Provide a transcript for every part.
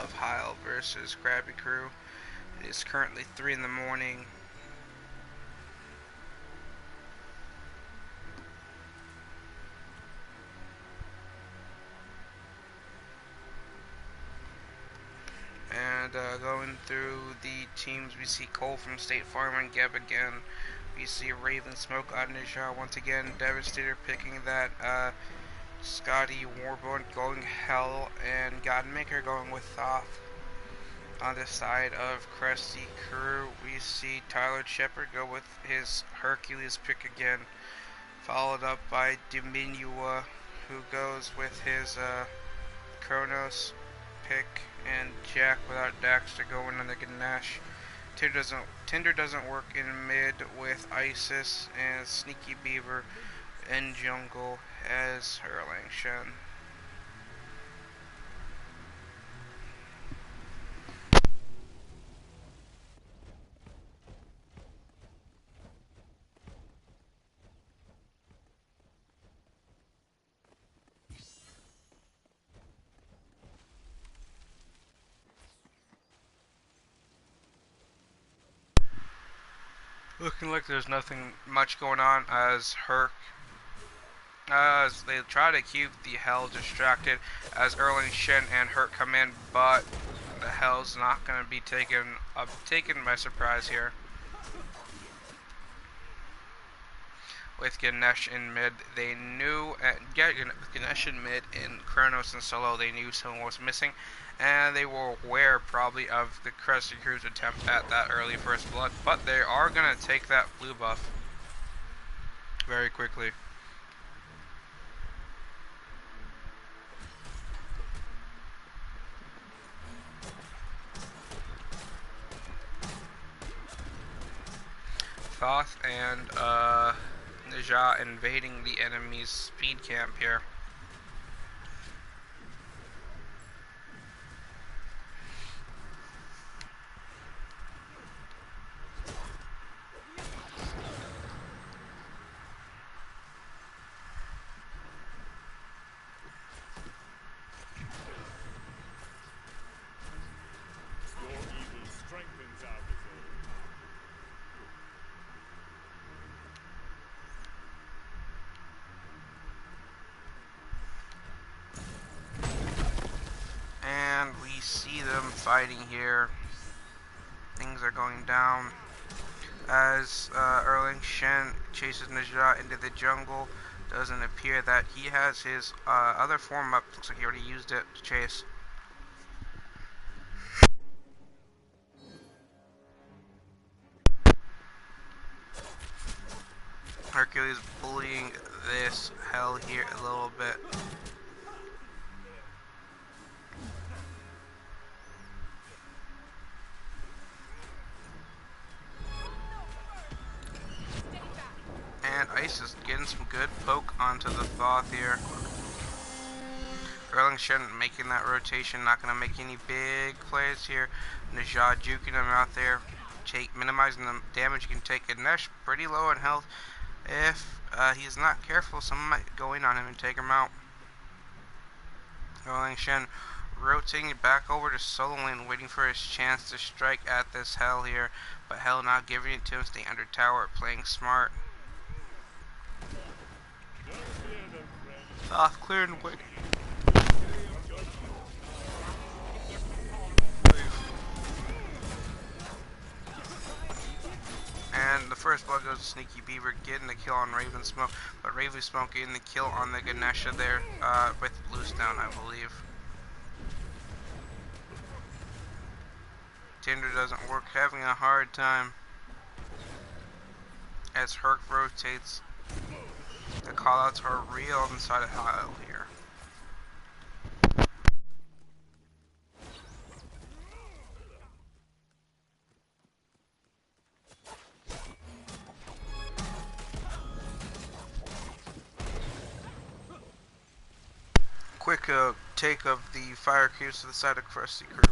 of Heil versus Krew. It is currently 3 in the morning. And going through the teams, we see Cole from State Farm and Geb again. We see Raven Smoke on Nisha once again. Devastator picking that. Scotty Warborn going Heil, and Godmaker going with Thoth. On the side of Krusty Krew, we see Tyler Shepard go with his Hercules pick again, followed up by Diminua, who goes with his Kronos pick, and Jack without Daxter going on the Ganesh. Tinder doesn't work in mid with Isis, and Sneaky Beaver in jungle as Erlang Shen. Looking like there's nothing much going on as as they try to keep the Hell distracted as Erling Shen and Herc come in, but the Hell's not going to be taken by surprise here. With Ganesh in mid, they knew with Ganesh in mid in Kronos and solo, they knew someone was missing, and they were aware probably of the Krusty Krew's attempt at that early first blood, but they are going to take that blue buff very quickly. Thoth and Ninja invading the enemy's speed camp here. See them fighting here. Things are going down as Erling Shen chases Ninja into the jungle. Doesn't appear that he has his other form up. Looks like he already used it to chase. Hercules bullying this Hell here a little bit. And Ice is getting some good poke onto the Thoth here. Erling Shen making that rotation, not going to make any big plays here. Najad juking him out there, minimizing the damage he can take. Ganesh pretty low in health. If he's not careful, someone might go in on him and take him out. Erling Shen rotating it back over to solo lane, waiting for his chance to strike at this Hell here. But Hell not giving it to him, staying under tower, playing smart. Thoth clearing away. And the first blood goes to Sneaky Beaver, getting the kill on Raven Smoke, but Raven Smoke getting the kill on the Ganesha there with Loose Down, I believe. Tinder doesn't work, having a hard time as Herc rotates. The callouts are real inside of Heil here. Quick take of the fire cubes to the side of Krusty Krew.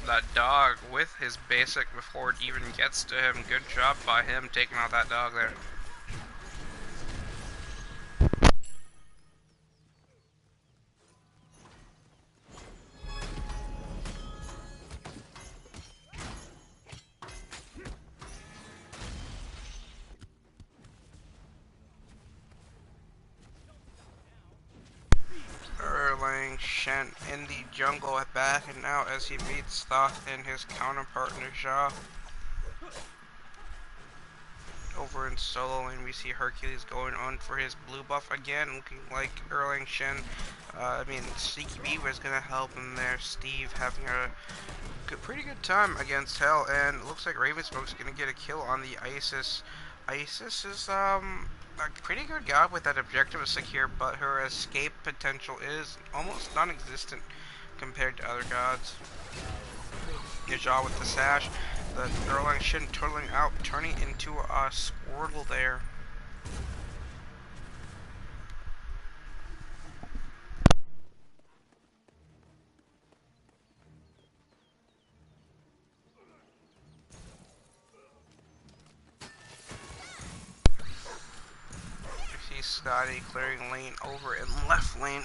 that dog with his basic before it even gets to him. Good job by him taking out that dog there. Erlang Shen in the jungle at back and out as he meets Thoth and his counterpart Najah. Over in solo, and we see Hercules going on for his blue buff again, looking like Erlang Shen. Sneaky B was gonna help him there. Steve having a pretty good time against Heil, and it looks like Ravensmoke's gonna get a kill on the Isis. Isis is a pretty good god with that objective is secure, but her escape potential is almost non-existent compared to other gods. Najah with the sash. The Erlang Shen turtling out, turning into a Squirtle there. You see Scotty clearing lane over in left lane.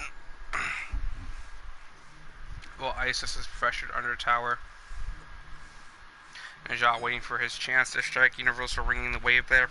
Well, Isis is pressured under tower. Najah waiting for his chance to strike. Universal ringing the wave there.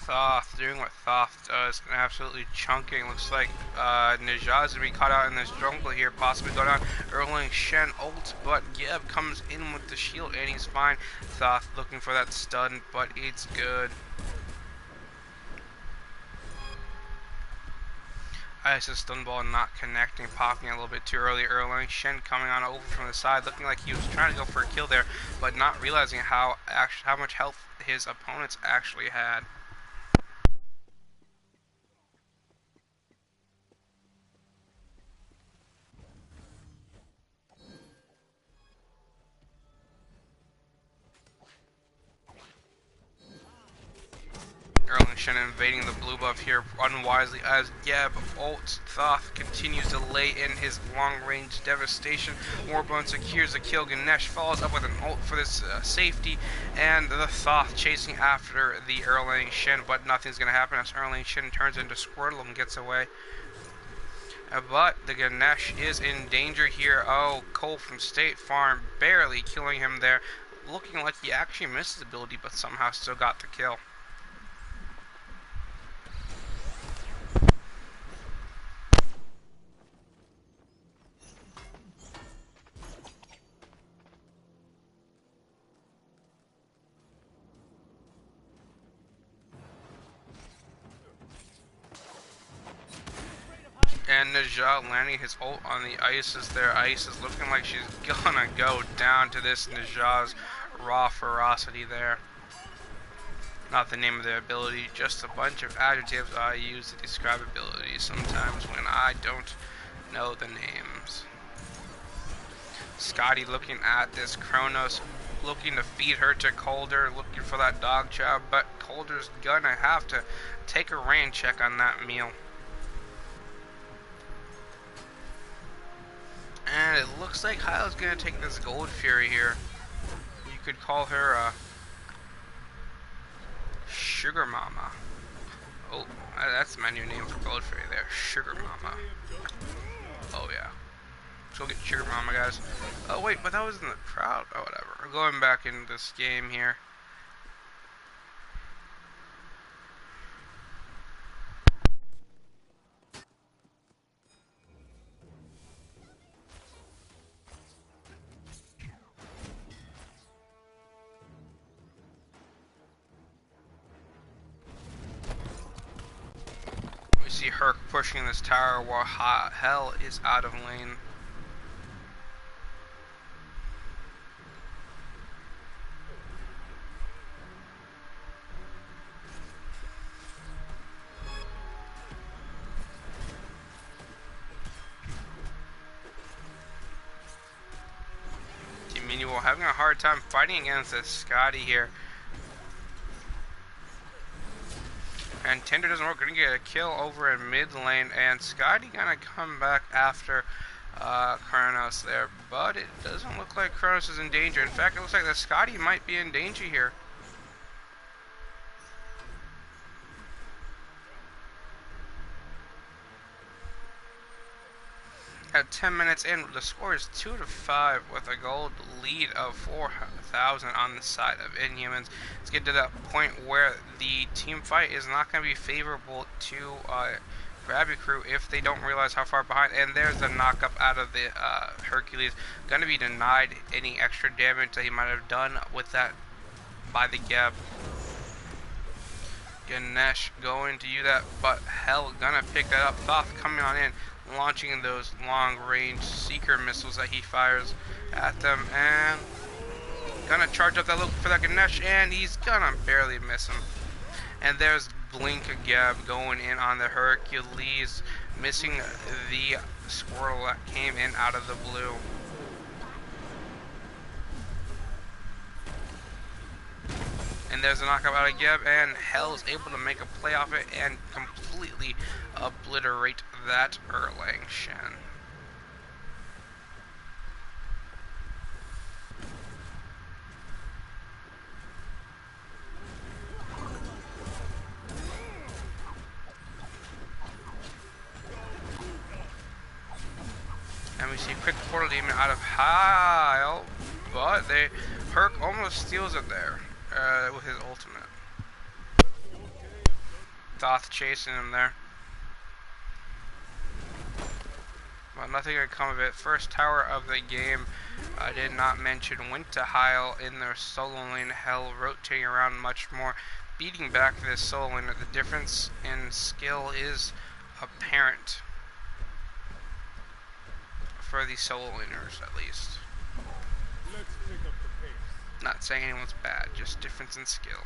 Thoth doing what Thoth does, and absolutely chunking. Looks like Najah's gonna be caught out in this jungle here, possibly go down. Erlang Shen ult, but Geb comes in with the shield and he's fine. Thoth looking for that stun, but it's good. Isis stun ball not connecting, popping a little bit too early. Erlang Shen coming on over from the side, looking like he was trying to go for a kill there, but not realizing how much health his opponents actually had. Erlang Shen invading the blue buff here unwisely as Geb ults. Thoth continues to lay in his long-range devastation. Warbone secures the kill. Ganesh follows up with an ult for this safety, and the Thoth chasing after the Erlang Shen, but nothing's going to happen as Erlang Shen turns into Squirtle and gets away. But the Ganesh is in danger here. Oh, Cole from State Farm barely killing him there. Looking like he actually missed his ability, but somehow still got the kill. And Najah landing his ult on the Isis there. Isis looking like she's gonna go down to this Najah's raw ferocity there. Not the name of the ability, just a bunch of adjectives I use to describe abilities sometimes when I don't know the names. Scotty looking at this Kronos, looking to feed her to Calder, looking for that dog chow, but Calder's gonna have to take a rain check on that meal. And it looks like Heil's gonna take this Gold Fury here. You could call her Sugar Mama. Oh, that's my new name for Gold Fury there. Sugar Mama. Oh yeah. Let's go get Sugar Mama, guys. Oh wait, but that was in the crowd. Oh whatever. We're going back into this game here. see Herc pushing this tower while Heil is out of lane. Team Manual having a hard time fighting against this Scotty here. And Tinder doesn't work. Gonna get a kill over in mid lane, and Scotty gonna come back after Kronos there. But it doesn't look like Kronos is in danger. In fact, it looks like that Scotty might be in danger here. At 10 minutes in, the score is 2-5 with a gold lead of 4,000 on the side of Inhumans. Let's get to that point where the team fight is not going to be favorable to Krew if they don't realize how far behind. And there's the knock-up out of the Hercules. Going to be denied any extra damage that he might have done with that by the Geb. Ganesh going to do that, but Hell gonna pick that up. Thoth coming on in, launching those long-range seeker missiles that he fires at them, and gonna charge up that look for that Ganesh, and he's gonna barely miss him. And there's Blink Geb going in on the Hercules, missing the Squirtle that came in out of the blue. And there's a knockup out of Geb, and Hell is able to make a play off it and completely obliterate that Erlang Shen. And we see a quick portal demon out of Heil, but Herc almost steals it there. With his ultimate. Thoth chasing him there. But nothing could come of it. First tower of the game, I did not mention, went to Heil in their solo lane. Hell rotating around much more, beating back this solo lane. The difference in skill is apparent for the solo laners, at least. Let's pick up the pace. Not saying anyone's bad, just difference in skill.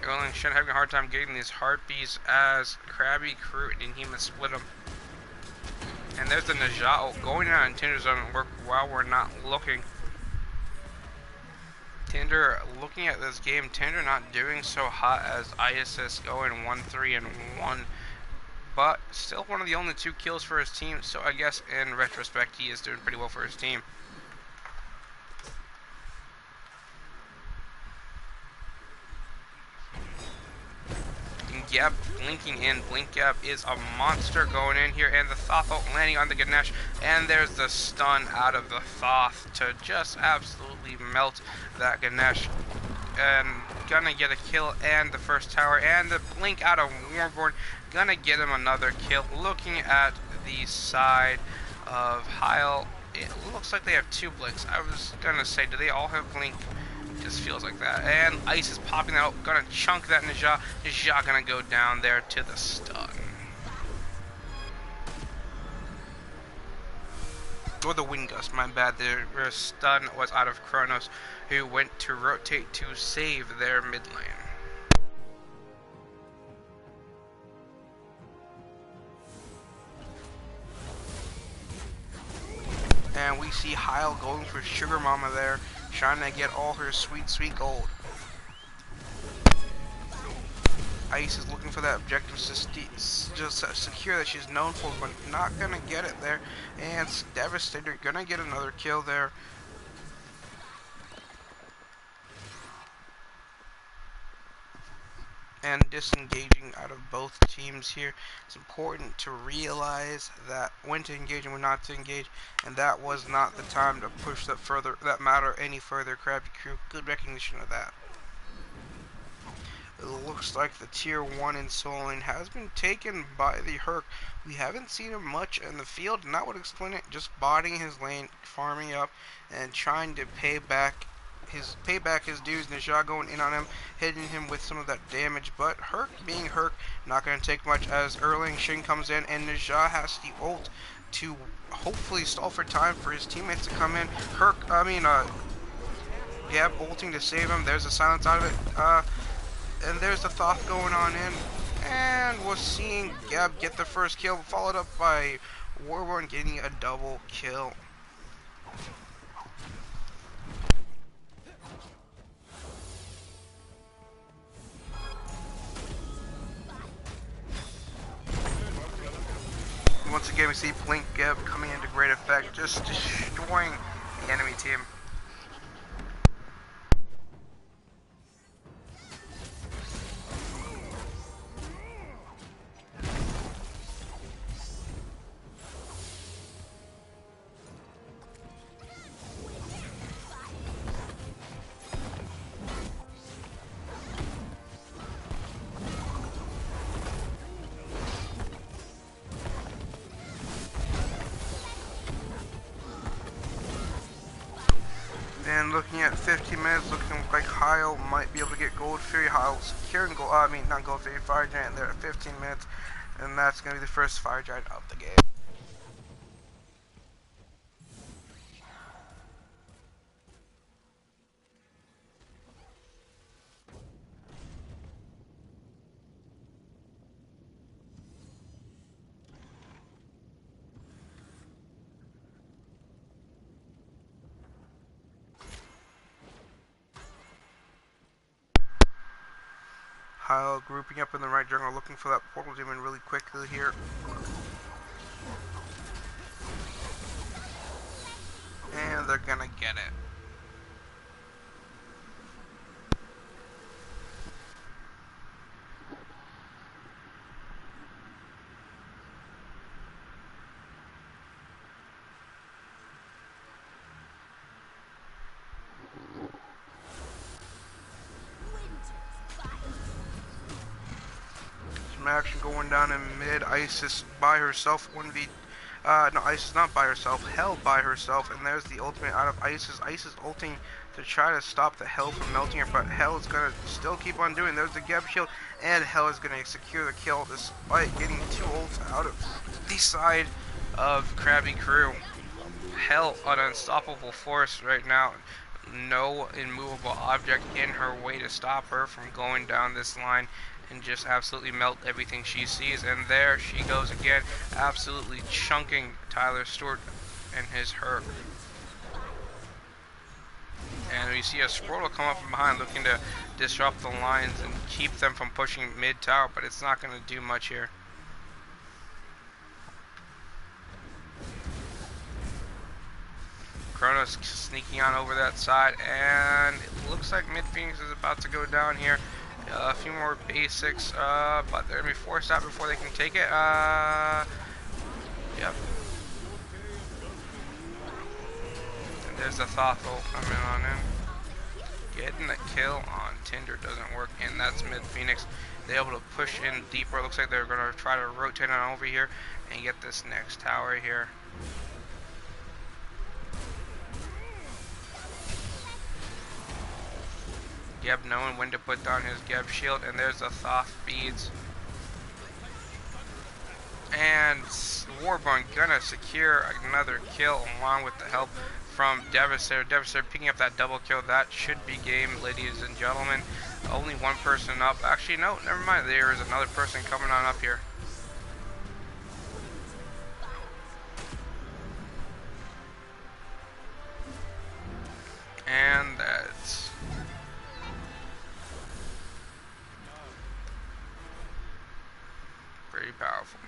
Erlang Shen having a hard time getting these harpies as Krabby, Krew, and Inhuman split them. And there's the Najat going out in Tinder's zone work while we're not looking. Tinder looking at this game, Tinder not doing so hot as ISS going 1-3-1, but still one of the only 2 kills for his team, so I guess in retrospect he is doing pretty well for his team. Geb blinking in. Blink Geb is a monster going in here, and the Thoth ult landing on the Ganesh, and there's the stun out of the Thoth to just absolutely melt that Ganesh, and gonna get a kill and the first tower, and the blink out of Warborn gonna get him another kill. Looking at the side of Heil, it looks like they have 2 blinks. I was gonna say, do they all have blink? Just feels like that. And Ice is popping out, gonna chunk that Najat. Najat gonna go down there to the stun. Or the Wind Gust, my bad. Their stun was out of Kronos, who went to rotate to save their mid lane. And we see Heil going for Sugar Mama there, trying to get all her sweet, sweet gold. Ice is looking for that objective just secure that she's known for, but not gonna get it there. And Devastator gonna get another kill there. and disengaging out of both teams here. It's important to realize that when to engage and when not to engage, and that was not the time to push that matter any further. Krabby Krew, good recognition of that. It looks like the tier 1 in Solon has been taken by the Herc. We haven't seen him much in the field, and that would explain it. Just botting his lane, farming up, and trying to pay back his dues. Nisha going in on him, hitting him with some of that damage. But Herc being Herc, not going to take much as Erling Shin comes in, and Nisha has the ult to hopefully stall for time for his teammates to come in. Gab ulting to save him. There's a silence out of it. And there's the Thoth going on in. And we're seeing Gab get the first kill, followed up by Warborn getting a double kill. Once again, we see Blink Gab coming into great effect, just destroying the enemy team. And looking at 15 minutes, looking like Heil might be able to get Gold Fury. Heil securing not Gold Fury, Fire Giant there at 15 minutes. And that's going to be the first Fire Giant of the game. Heil grouping up in the right jungle, looking for that portal demon really quickly here. And they're gonna get it. Action going down in mid. Isis by herself. No, Isis not by herself. Hell by herself. And there's the ultimate out of Isis. Isis ulting to try to stop the Hell from melting her, but Hell is going to still keep on doing. There's the Geb shield, and Hell is going to secure the kill despite getting 2 ults out of the side of Krabby Krew. Hell, an unstoppable force right now. No immovable object in her way to stop her from going down this line and just absolutely melt everything she sees. And there she goes again, absolutely chunking Tyler Stewart and his Herc. And we see a Squirtle come up from behind looking to disrupt the lines and keep them from pushing mid tower, but it's not going to do much here. Kronos sneaking on over that side, and it looks like Mid Phoenix is about to go down here. A few more basics, but they're going to be forced out before they can take it. Yep. And there's the Thothol coming on in. Getting the kill on Tinder doesn't work, and that's Mid Phoenix. They're able to push in deeper. Looks like they're going to try to rotate on over here and get this next tower here. Geb knowing when to put down his Geb shield, and there's the Thoth beads. And Warborn gonna secure another kill along with the help from Devastator. Devastator picking up that double kill. That should be game, ladies and gentlemen. Only one person up. Actually, no, never mind. There is another person coming on up here. And that's pretty powerful.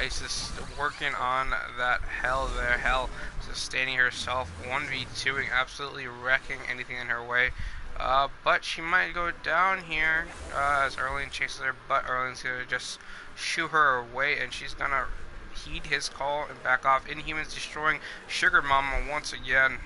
Isis working on that Heil there. Heil sustaining herself, 1v2ing, absolutely wrecking anything in her way. But she might go down here as Erling chases her, but Erling's gonna just shoo her away, and she's gonna heed his call and back off. Inhumans destroying Sugar Mama once again.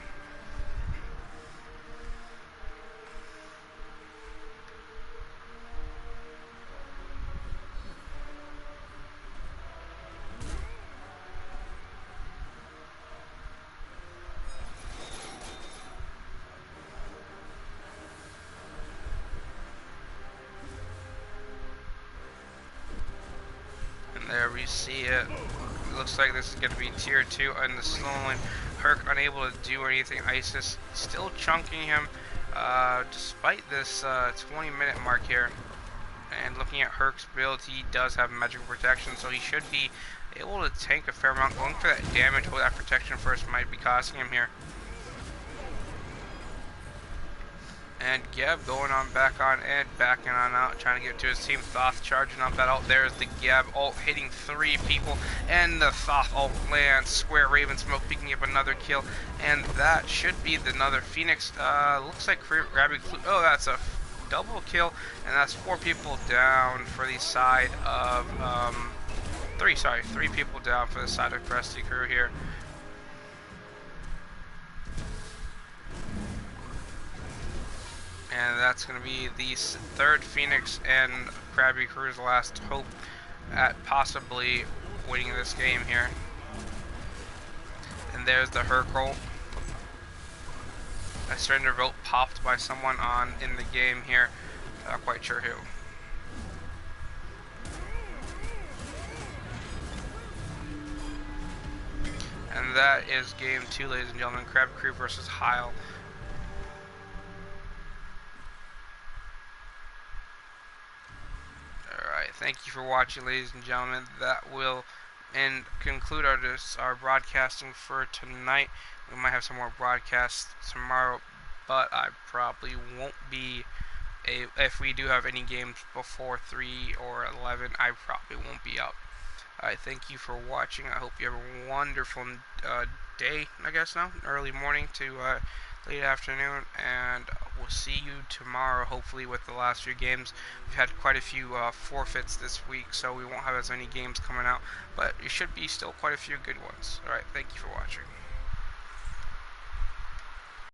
There we see it. It looks like this is going to be tier 2 on the Stolen. Herc unable to do anything. Isis still chunking him despite this 20-minute mark here. And looking at Herc's build, he does have magical protection, so he should be able to tank a fair amount. Going for that damage or that protection first might be costing him here. And Geb going on back on Ed, backing on out, trying to get to his team. Thoth charging up that ult. There's the Geb ult hitting 3 people, and the Thoth ult lands. Square Raven Smoke picking up another kill, and that should be another Phoenix. Looks like grabbing. Oh, that's a double kill, and that's 4 people down for the side of 3 people down for the side of Krusty Krew here. And that's going to be the 3rd Phoenix and Krabby Krew's last hope at possibly winning this game here. And there's the Herc ult. A surrender vote popped by someone in the game here. Not quite sure who. And that is game 2, ladies and gentlemen. Krabby Krew versus Heil. Thank you for watching, ladies and gentlemen. That will conclude our broadcasting for tonight. We might have some more broadcasts tomorrow, but I probably won't be if we do have any games before 3 or 11, I probably won't be up. Alright, thank you for watching. I hope you have a wonderful day, I guess now, early morning to late afternoon, and we'll see you tomorrow, hopefully, with the last few games. We've had quite a few forfeits this week, so we won't have as many games coming out, but it should be still quite a few good ones. Alright, thank you for watching.